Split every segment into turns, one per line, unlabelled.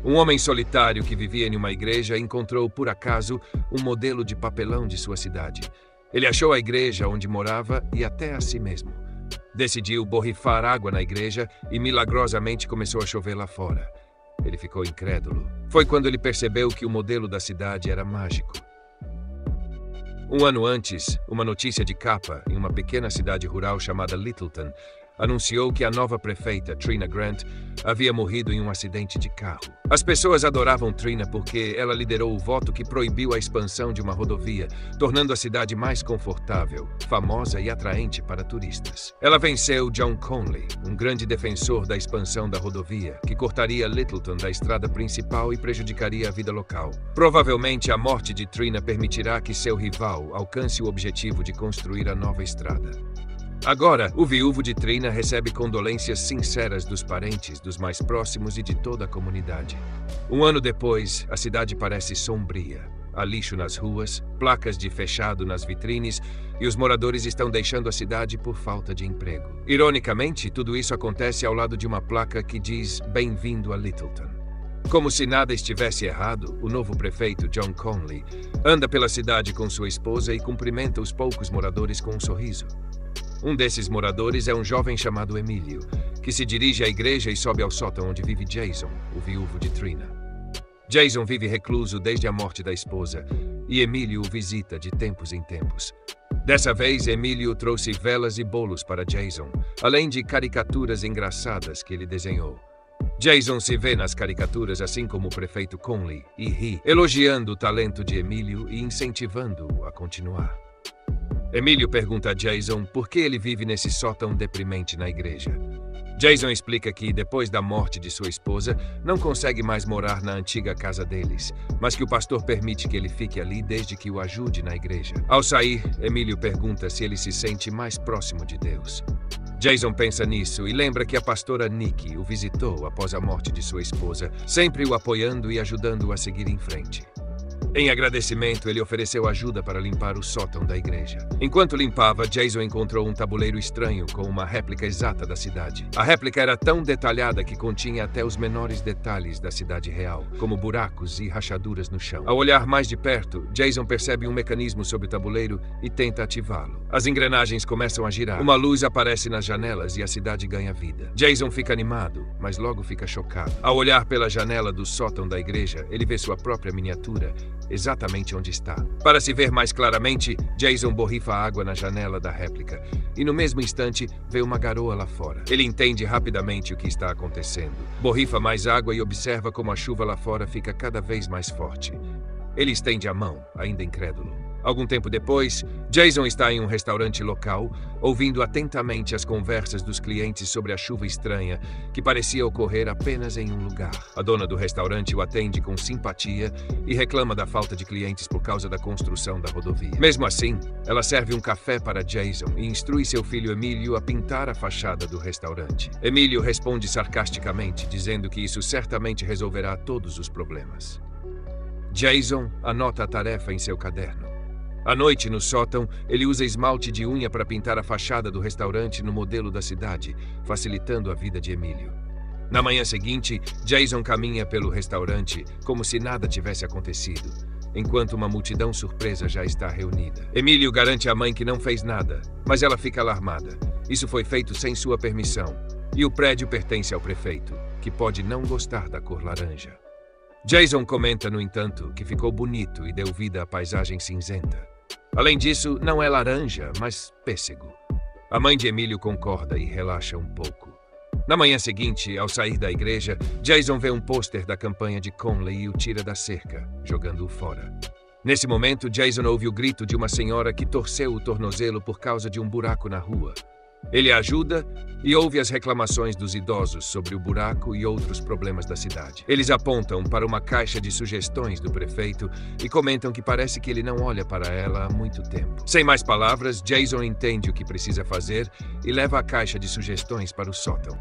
Um homem solitário que vivia em uma igreja encontrou, por acaso, um modelo de papelão de sua cidade. Ele achou a igreja onde morava e até a si mesmo. Decidiu borrifar água na igreja e milagrosamente começou a chover lá fora. Ele ficou incrédulo. Foi quando ele percebeu que o modelo da cidade era mágico. Um ano antes, uma notícia de capa em uma pequena cidade rural chamada Littleton anunciou que a nova prefeita, Trina Grant, havia morrido em um acidente de carro. As pessoas adoravam Trina porque ela liderou o voto que proibiu a expansão de uma rodovia, tornando a cidade mais confortável, famosa e atraente para turistas. Ela venceu John Conley, um grande defensor da expansão da rodovia, que cortaria Littleton da estrada principal e prejudicaria a vida local. Provavelmente a morte de Trina permitirá que seu rival alcance o objetivo de construir a nova estrada. Agora, o viúvo de Trina recebe condolências sinceras dos parentes, dos mais próximos e de toda a comunidade. Um ano depois, a cidade parece sombria. Há lixo nas ruas, placas de fechado nas vitrines e os moradores estão deixando a cidade por falta de emprego. Ironicamente, tudo isso acontece ao lado de uma placa que diz "Bem-vindo a Littleton". Como se nada estivesse errado, o novo prefeito, John Conley, anda pela cidade com sua esposa e cumprimenta os poucos moradores com um sorriso. Um desses moradores é um jovem chamado Emílio, que se dirige à igreja e sobe ao sótão onde vive Jason, o viúvo de Trina. Jason vive recluso desde a morte da esposa, e Emílio o visita de tempos em tempos. Dessa vez, Emílio trouxe velas e bolos para Jason, além de caricaturas engraçadas que ele desenhou. Jason se vê nas caricaturas assim como o prefeito Conley e ri, elogiando o talento de Emílio e incentivando-o a continuar. Emílio pergunta a Jason por que ele vive nesse sótão deprimente na igreja. Jason explica que, depois da morte de sua esposa, não consegue mais morar na antiga casa deles, mas que o pastor permite que ele fique ali desde que o ajude na igreja. Ao sair, Emílio pergunta se ele se sente mais próximo de Deus. Jason pensa nisso e lembra que a pastora Nikki o visitou após a morte de sua esposa, sempre o apoiando e ajudando-o a seguir em frente. Em agradecimento, ele ofereceu ajuda para limpar o sótão da igreja. Enquanto limpava, Jason encontrou um tabuleiro estranho com uma réplica exata da cidade. A réplica era tão detalhada que continha até os menores detalhes da cidade real, como buracos e rachaduras no chão. Ao olhar mais de perto, Jason percebe um mecanismo sobre o tabuleiro e tenta ativá-lo. As engrenagens começam a girar. Uma luz aparece nas janelas e a cidade ganha vida. Jason fica animado, mas logo fica chocado. Ao olhar pela janela do sótão da igreja, ele vê sua própria miniatura exatamente onde está. Para se ver mais claramente, Jason borrifa água na janela da réplica e no mesmo instante vê uma garoa lá fora. Ele entende rapidamente o que está acontecendo. Borrifa mais água e observa como a chuva lá fora fica cada vez mais forte. Ele estende a mão, ainda incrédulo. Algum tempo depois, Jason está em um restaurante local, ouvindo atentamente as conversas dos clientes sobre a chuva estranha que parecia ocorrer apenas em um lugar. A dona do restaurante o atende com simpatia e reclama da falta de clientes por causa da construção da rodovia. Mesmo assim, ela serve um café para Jason e instrui seu filho Emílio a pintar a fachada do restaurante. Emílio responde sarcasticamente, dizendo que isso certamente resolverá todos os problemas. Jason anota a tarefa em seu caderno. À noite, no sótão, ele usa esmalte de unha para pintar a fachada do restaurante no modelo da cidade, facilitando a vida de Emílio. Na manhã seguinte, Jason caminha pelo restaurante como se nada tivesse acontecido, enquanto uma multidão surpresa já está reunida. Emílio garante à mãe que não fez nada, mas ela fica alarmada. Isso foi feito sem sua permissão, e o prédio pertence ao prefeito, que pode não gostar da cor laranja. Jason comenta, no entanto, que ficou bonito e deu vida à paisagem cinzenta. Além disso, não é laranja, mas pêssego. A mãe de Emílio concorda e relaxa um pouco. Na manhã seguinte, ao sair da igreja, Jason vê um pôster da campanha de Conley e o tira da cerca, jogando-o fora. Nesse momento, Jason ouve o grito de uma senhora que torceu o tornozelo por causa de um buraco na rua. Ele ajuda e ouve as reclamações dos idosos sobre o buraco e outros problemas da cidade. Eles apontam para uma caixa de sugestões do prefeito e comentam que parece que ele não olha para ela há muito tempo. Sem mais palavras, Jason entende o que precisa fazer e leva a caixa de sugestões para o sótão.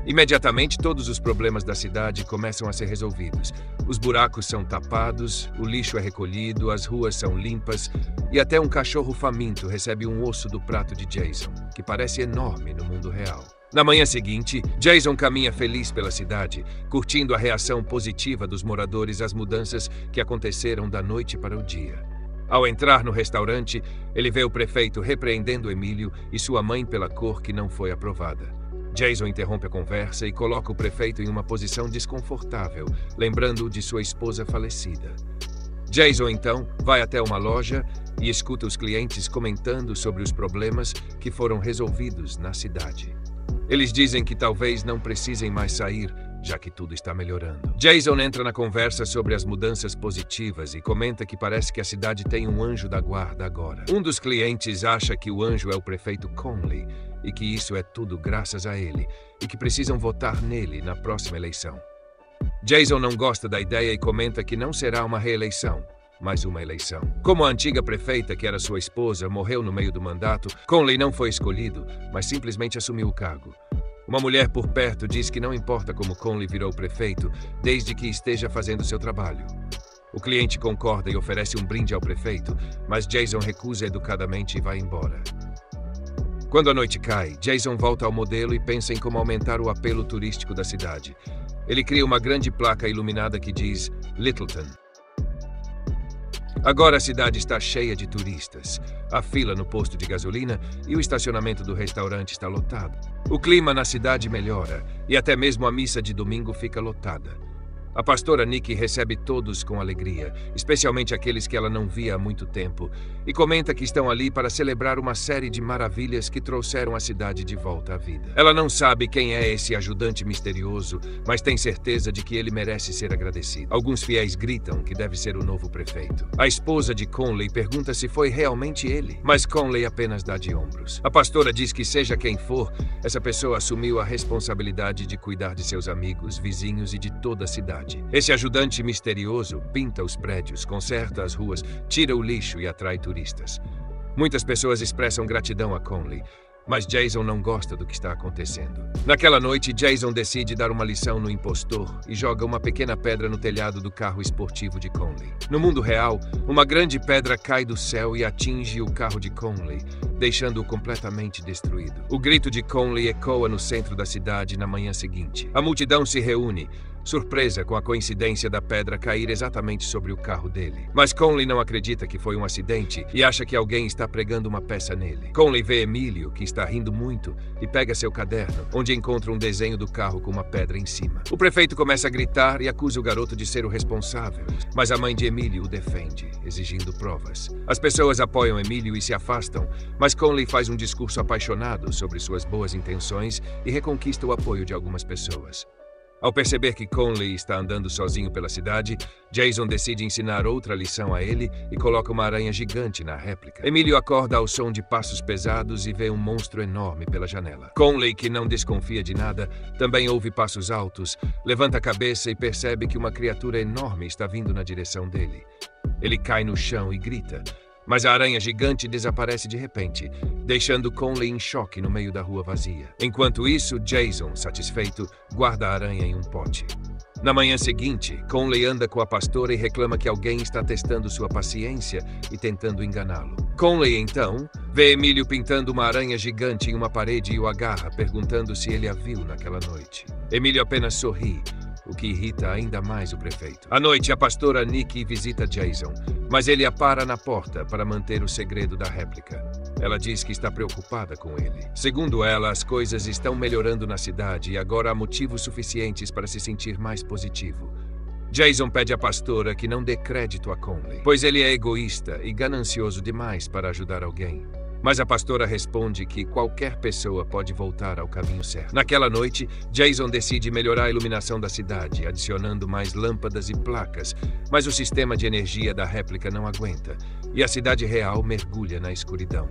Imediatamente, todos os problemas da cidade começam a ser resolvidos. Os buracos são tapados, o lixo é recolhido, as ruas são limpas e até um cachorro faminto recebe um osso do prato de Jason, que parece enorme no mundo real. Na manhã seguinte, Jason caminha feliz pela cidade, curtindo a reação positiva dos moradores às mudanças que aconteceram da noite para o dia. Ao entrar no restaurante, ele vê o prefeito repreendendo Emílio e sua mãe pela cor que não foi aprovada. Jason interrompe a conversa e coloca o prefeito em uma posição desconfortável, lembrando-o de sua esposa falecida. Jason, então, vai até uma loja e escuta os clientes comentando sobre os problemas que foram resolvidos na cidade. Eles dizem que talvez não precisem mais sair, já que tudo está melhorando. Jason entra na conversa sobre as mudanças positivas e comenta que parece que a cidade tem um anjo da guarda agora. Um dos clientes acha que o anjo é o prefeito Conley e que isso é tudo graças a ele e que precisam votar nele na próxima eleição. Jason não gosta da ideia e comenta que não será uma reeleição, mas uma eleição. Como a antiga prefeita, que era sua esposa, morreu no meio do mandato, Conley não foi escolhido, mas simplesmente assumiu o cargo. Uma mulher por perto diz que não importa como Conley virou prefeito, desde que esteja fazendo seu trabalho. O cliente concorda e oferece um brinde ao prefeito, mas Jason recusa educadamente e vai embora. Quando a noite cai, Jason volta ao modelo e pensa em como aumentar o apelo turístico da cidade. Ele cria uma grande placa iluminada que diz Littleton. Agora a cidade está cheia de turistas. Há fila no posto de gasolina e o estacionamento do restaurante está lotado. O clima na cidade melhora e até mesmo a missa de domingo fica lotada. A pastora Nikki recebe todos com alegria, especialmente aqueles que ela não via há muito tempo, e comenta que estão ali para celebrar uma série de maravilhas que trouxeram a cidade de volta à vida. Ela não sabe quem é esse ajudante misterioso, mas tem certeza de que ele merece ser agradecido. Alguns fiéis gritam que deve ser o novo prefeito. A esposa de Conley pergunta se foi realmente ele, mas Conley apenas dá de ombros. A pastora diz que seja quem for, essa pessoa assumiu a responsabilidade de cuidar de seus amigos, vizinhos e de toda a cidade. Esse ajudante misterioso pinta os prédios, conserta as ruas, tira o lixo e atrai turistas. Muitas pessoas expressam gratidão a Conley, mas Jason não gosta do que está acontecendo. Naquela noite, Jason decide dar uma lição no impostor e joga uma pequena pedra no telhado do carro esportivo de Conley. No mundo real, uma grande pedra cai do céu e atinge o carro de Conley, deixando-o completamente destruído. O grito de Conley ecoa no centro da cidade na manhã seguinte. A multidão se reúne, surpresa com a coincidência da pedra cair exatamente sobre o carro dele. Mas Conley não acredita que foi um acidente e acha que alguém está pregando uma peça nele. Conley vê Emílio, que está rindo muito, e pega seu caderno, onde encontra um desenho do carro com uma pedra em cima. O prefeito começa a gritar e acusa o garoto de ser o responsável, mas a mãe de Emílio o defende, exigindo provas. As pessoas apoiam Emílio e se afastam, mas Conley faz um discurso apaixonado sobre suas boas intenções e reconquista o apoio de algumas pessoas. Ao perceber que Conley está andando sozinho pela cidade, Jason decide ensinar outra lição a ele e coloca uma aranha gigante na réplica. Emílio acorda ao som de passos pesados e vê um monstro enorme pela janela. Conley, que não desconfia de nada, também ouve passos altos, levanta a cabeça e percebe que uma criatura enorme está vindo na direção dele. Ele cai no chão e grita, mas a aranha gigante desaparece de repente, deixando Conley em choque no meio da rua vazia. Enquanto isso, Jason, satisfeito, guarda a aranha em um pote. Na manhã seguinte, Conley anda com a pastora e reclama que alguém está testando sua paciência e tentando enganá-lo. Conley, então, vê Emílio pintando uma aranha gigante em uma parede e o agarra, perguntando se ele a viu naquela noite. Emílio apenas sorri, o que irrita ainda mais o prefeito. À noite, a pastora Nikki visita Jason, mas ele a para na porta para manter o segredo da réplica. Ela diz que está preocupada com ele. Segundo ela, as coisas estão melhorando na cidade e agora há motivos suficientes para se sentir mais positivo. Jason pede à pastora que não dê crédito a Conley, pois ele é egoísta e ganancioso demais para ajudar alguém. Mas a pastora responde que qualquer pessoa pode voltar ao caminho certo. Naquela noite, Jason decide melhorar a iluminação da cidade, adicionando mais lâmpadas e placas, mas o sistema de energia da réplica não aguenta, e a cidade real mergulha na escuridão.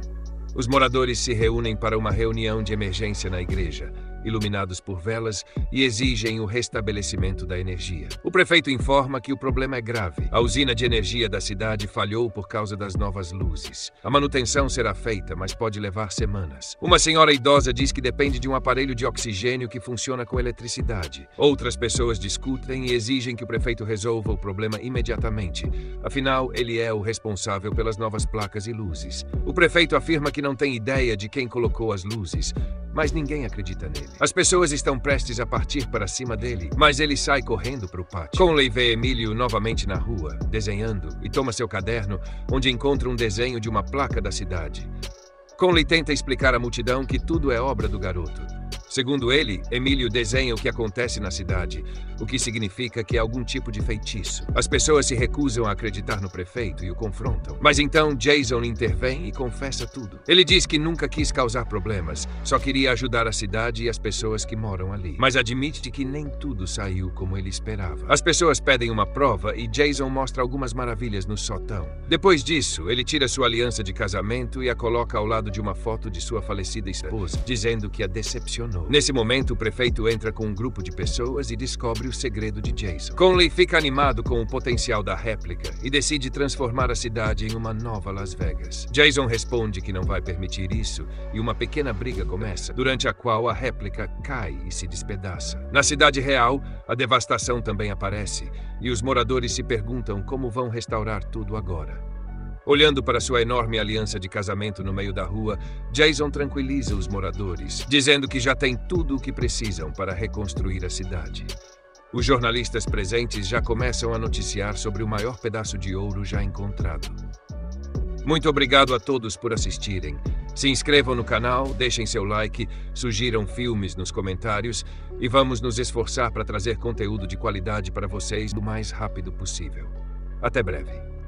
Os moradores se reúnem para uma reunião de emergência na igreja, iluminados por velas, e exigem o restabelecimento da energia. O prefeito informa que o problema é grave. A usina de energia da cidade falhou por causa das novas luzes. A manutenção será feita, mas pode levar semanas. Uma senhora idosa diz que depende de um aparelho de oxigênio que funciona com eletricidade. Outras pessoas discutem e exigem que o prefeito resolva o problema imediatamente. Afinal, ele é o responsável pelas novas placas e luzes. O prefeito afirma que não tem ideia de quem colocou as luzes, mas ninguém acredita nele. As pessoas estão prestes a partir para cima dele, mas ele sai correndo para o pátio. Conley vê Emílio novamente na rua, desenhando, e toma seu caderno, onde encontra um desenho de uma placa da cidade. Conley tenta explicar à multidão que tudo é obra do garoto. Segundo ele, Emílio desenha o que acontece na cidade, o que significa que é algum tipo de feitiço. As pessoas se recusam a acreditar no prefeito e o confrontam. Mas então Jason intervém e confessa tudo. Ele diz que nunca quis causar problemas, só queria ajudar a cidade e as pessoas que moram ali. Mas admite que nem tudo saiu como ele esperava. As pessoas pedem uma prova e Jason mostra algumas maravilhas no sótão. Depois disso, ele tira sua aliança de casamento e a coloca ao lado de uma foto de sua falecida esposa, dizendo que a decepcionou. Nesse momento, o prefeito entra com um grupo de pessoas e descobre o segredo de Jason. Conley fica animado com o potencial da réplica e decide transformar a cidade em uma nova Las Vegas. Jason responde que não vai permitir isso e uma pequena briga começa, durante a qual a réplica cai e se despedaça. Na cidade real, a devastação também aparece e os moradores se perguntam como vão restaurar tudo agora. Olhando para sua enorme aliança de casamento no meio da rua, Jason tranquiliza os moradores, dizendo que já tem tudo o que precisam para reconstruir a cidade. Os jornalistas presentes já começam a noticiar sobre o maior pedaço de ouro já encontrado. Muito obrigado a todos por assistirem. Se inscrevam no canal, deixem seu like, sugiram filmes nos comentários e vamos nos esforçar para trazer conteúdo de qualidade para vocês o mais rápido possível. Até breve.